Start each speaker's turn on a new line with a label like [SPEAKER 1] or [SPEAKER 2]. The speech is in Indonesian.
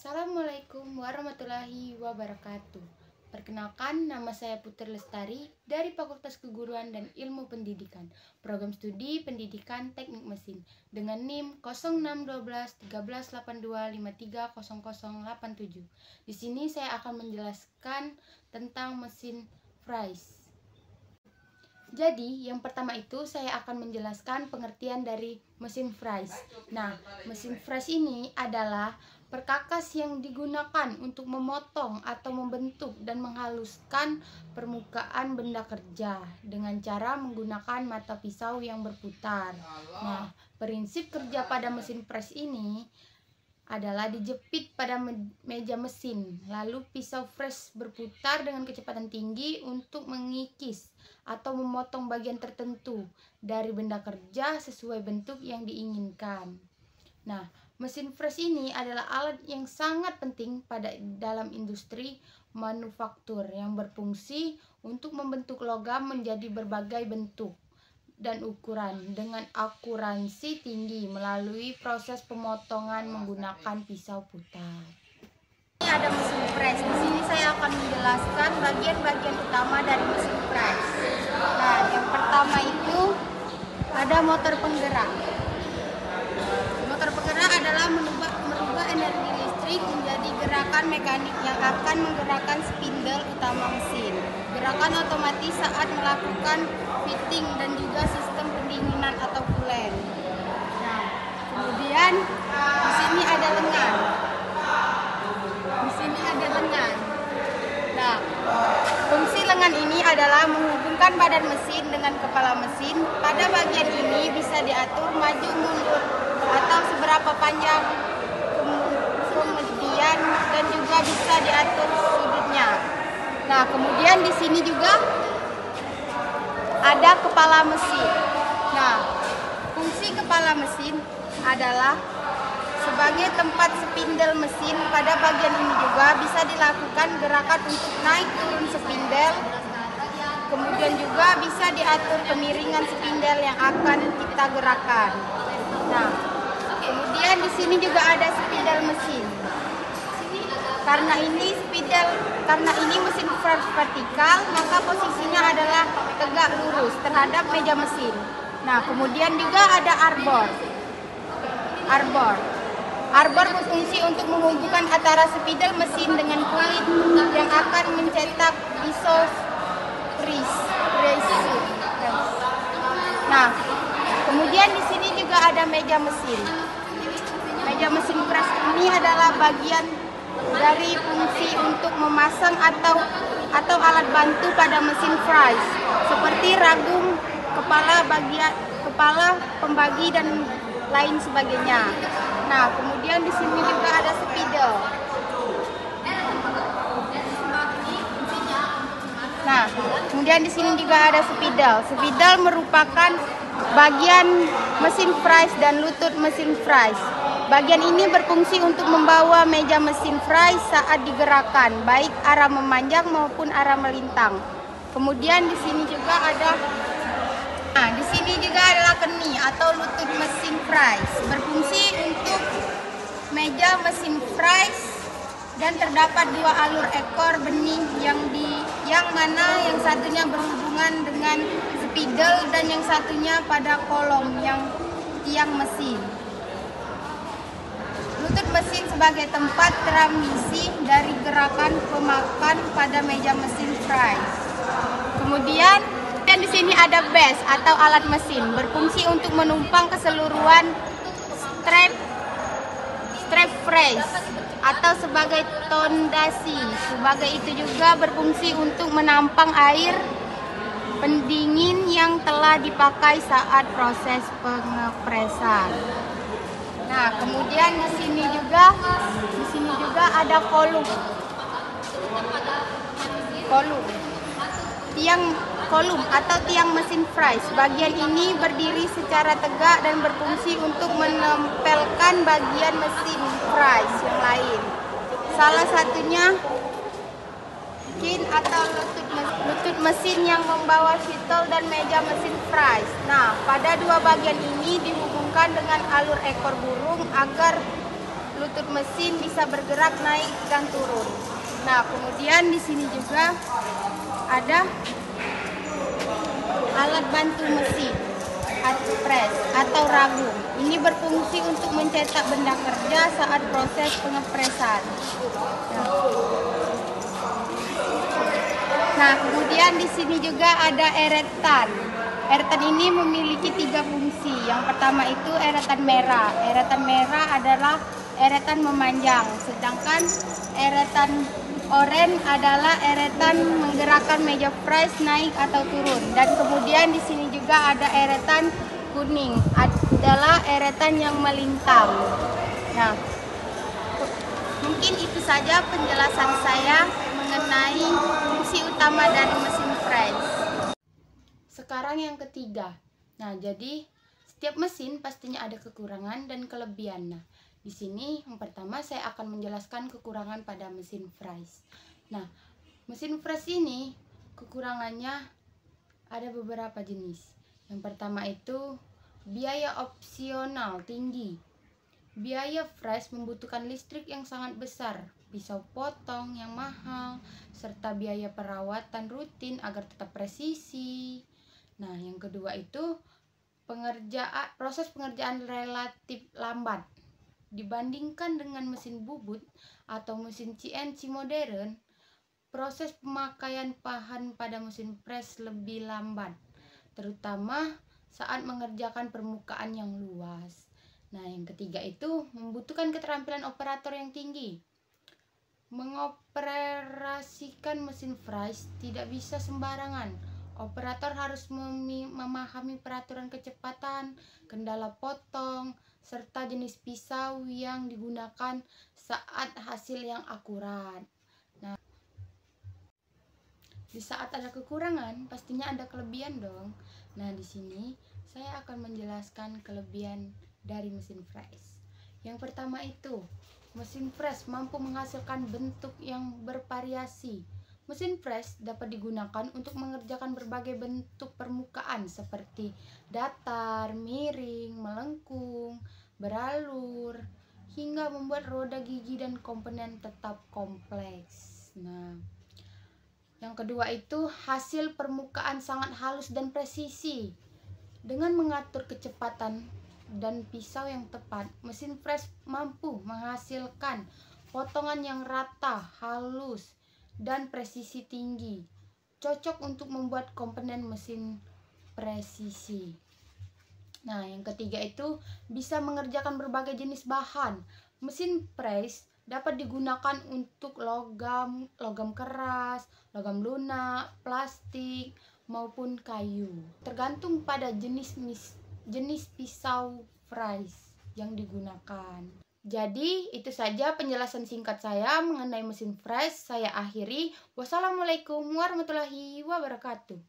[SPEAKER 1] Assalamualaikum warahmatullahi wabarakatuh. Perkenalkan, nama saya Putri Lestari dari Fakultas Keguruan dan Ilmu Pendidikan, Program Studi Pendidikan Teknik Mesin dengan NIM 0612 1382 530087. Di sini saya akan menjelaskan tentang mesin Fries. Jadi, yang pertama itu saya akan menjelaskan pengertian dari mesin Fries. Nah, mesin Fries ini adalah perkakas yang digunakan untuk memotong atau membentuk dan menghaluskan permukaan benda kerja dengan cara menggunakan mata pisau yang berputar. Nah, prinsip kerja pada mesin Fries ini adalah dijepit pada meja mesin, lalu pisau Fries berputar dengan kecepatan tinggi untuk mengikis atau memotong bagian tertentu dari benda kerja sesuai bentuk yang diinginkan. Nah, mesin Fries ini adalah alat yang sangat penting dalam industri manufaktur yang berfungsi untuk membentuk logam menjadi berbagai bentuk dan ukuran dengan akurasi tinggi melalui proses pemotongan menggunakan pisau putar. Ini ada mesin Fries. Di sini saya akan menjelaskan bagian-bagian utama dari mesin Fries. Nah, yang pertama itu ada motor penggerak. Motor penggerak adalah merubah energi listrik menjadi gerakan mekanik yang akan menggerakkan spindle utama mesin. Gerakan otomatis saat melakukan fitting dan juga sistem pendinginan atau coolant. Nah, kemudian di sini ada lengan. Nah, fungsi lengan ini adalah menghubungkan badan mesin dengan kepala mesin. Pada bagian ini bisa diatur maju mundur atau seberapa panjang, kemudian dan juga bisa diatur sudutnya. Nah, kemudian di sini juga ada kepala mesin. Nah, fungsi kepala mesin adalah sebagai tempat spindle mesin. Pada bagian ini juga bisa dilakukan gerakan untuk naik turun spindle. Kemudian juga bisa diatur kemiringan spindle yang akan kita gerakan. Nah, kemudian di sini juga ada spindle mesin. Karena ini mesin Fries vertikal, maka posisinya adalah tegak lurus terhadap meja mesin. Nah, kemudian juga ada arbor. Arbor berfungsi untuk menghubungkan antara spindle mesin dengan kulit yang akan mencetak isofreeze. Nah, kemudian di sini juga ada meja mesin. Meja mesin Fries ini adalah bagian dari fungsi untuk memasang atau alat bantu pada mesin Fries seperti ragung, kepala pembagi dan lain sebagainya. Nah, kemudian di sini juga ada spindle. Nah, kemudian di sini juga ada spindle. Spindle merupakan bagian mesin Fries dan lutut mesin Fries. Bagian ini berfungsi untuk membawa meja mesin Fries saat digerakkan, baik arah memanjang maupun arah melintang. Kemudian di sini juga ada adalah keni atau lutut mesin Fries, berfungsi untuk meja mesin Fries dan terdapat dua alur ekor benih yang mana yang satunya berhubungan dengan spindle dan yang satunya pada kolom yang tiang mesin. Lutut mesin sebagai tempat transmisi dari gerakan pemakan pada meja mesin Fries. Kemudian di sini ada base atau alat mesin, berfungsi untuk menumpang keseluruhan strap Fries atau sebagai tondasi. Sebagai itu juga berfungsi untuk menampang air pendingin yang telah dipakai saat proses pengepresan. Nah, kemudian di sini juga ada kolum. Kolum atau tiang mesin Fries. Bagian ini berdiri secara tegak dan berfungsi untuk menempelkan bagian mesin Fries yang lain. Salah satunya kin atau lutut mesin yang membawa shuttle dan meja mesin Fries. Nah, pada dua bagian ini dihubungkan dengan alur ekor burung agar lutut mesin bisa bergerak naik dan turun. Nah, kemudian di sini juga ada alat bantu mesin, press atau ragum. Ini berfungsi untuk mencetak benda kerja saat proses pengepresan. Nah, kemudian di sini juga ada eretan. Eretan ini memiliki 3 fungsi. Yang pertama itu eretan merah. Eretan merah adalah eretan memanjang, sedangkan eretan oranye adalah eretan menggerakkan meja press naik atau turun. Dan kemudian di sini juga ada eretan kuning, adalah eretan yang melintang. Nah, mungkin itu saja penjelasan saya mengenai fungsi utama dari mesin press. Sekarang yang ketiga. Nah, jadi setiap mesin pastinya ada kekurangan dan kelebihan. Nah, di sini yang pertama saya akan menjelaskan kekurangan pada mesin press. Nah, mesin press ini kekurangannya ada beberapa jenis. Yang pertama itu biaya opsional tinggi. Biaya press membutuhkan listrik yang sangat besar, pisau potong yang mahal, serta biaya perawatan rutin agar tetap presisi. Nah, yang kedua itu proses pengerjaan relatif lambat. Dibandingkan dengan mesin bubut atau mesin CNC modern, proses pemakaian bahan pada mesin press lebih lambat, terutama saat mengerjakan permukaan yang luas. Nah, yang ketiga itu membutuhkan keterampilan operator yang tinggi. Mengoperasikan mesin press tidak bisa sembarangan. Operator harus memahami peraturan kecepatan, kendala potong, serta jenis pisau yang digunakan saat hasil yang akurat. Nah, di saat ada kekurangan, pastinya ada kelebihan dong. Nah, di sini saya akan menjelaskan kelebihan dari mesin press. Yang pertama itu, mesin press mampu menghasilkan bentuk yang bervariasi. Mesin press dapat digunakan untuk mengerjakan berbagai bentuk permukaan seperti datar, miring, melengkung, beralur, hingga membuat roda gigi dan komponen tetap kompleks. Nah, yang kedua itu hasil permukaan sangat halus dan presisi. Dengan mengatur kecepatan dan pisau yang tepat, mesin press mampu menghasilkan potongan yang rata, halus, dan presisi tinggi, cocok untuk membuat komponen mesin presisi. Nah, yang ketiga itu bisa mengerjakan berbagai jenis bahan. Mesin press dapat digunakan untuk logam keras, logam lunak, plastik, maupun kayu. Tergantung pada jenis pisau press yang digunakan. Jadi, itu saja penjelasan singkat saya mengenai mesin press. Saya akhiri. Wassalamualaikum warahmatullahi wabarakatuh.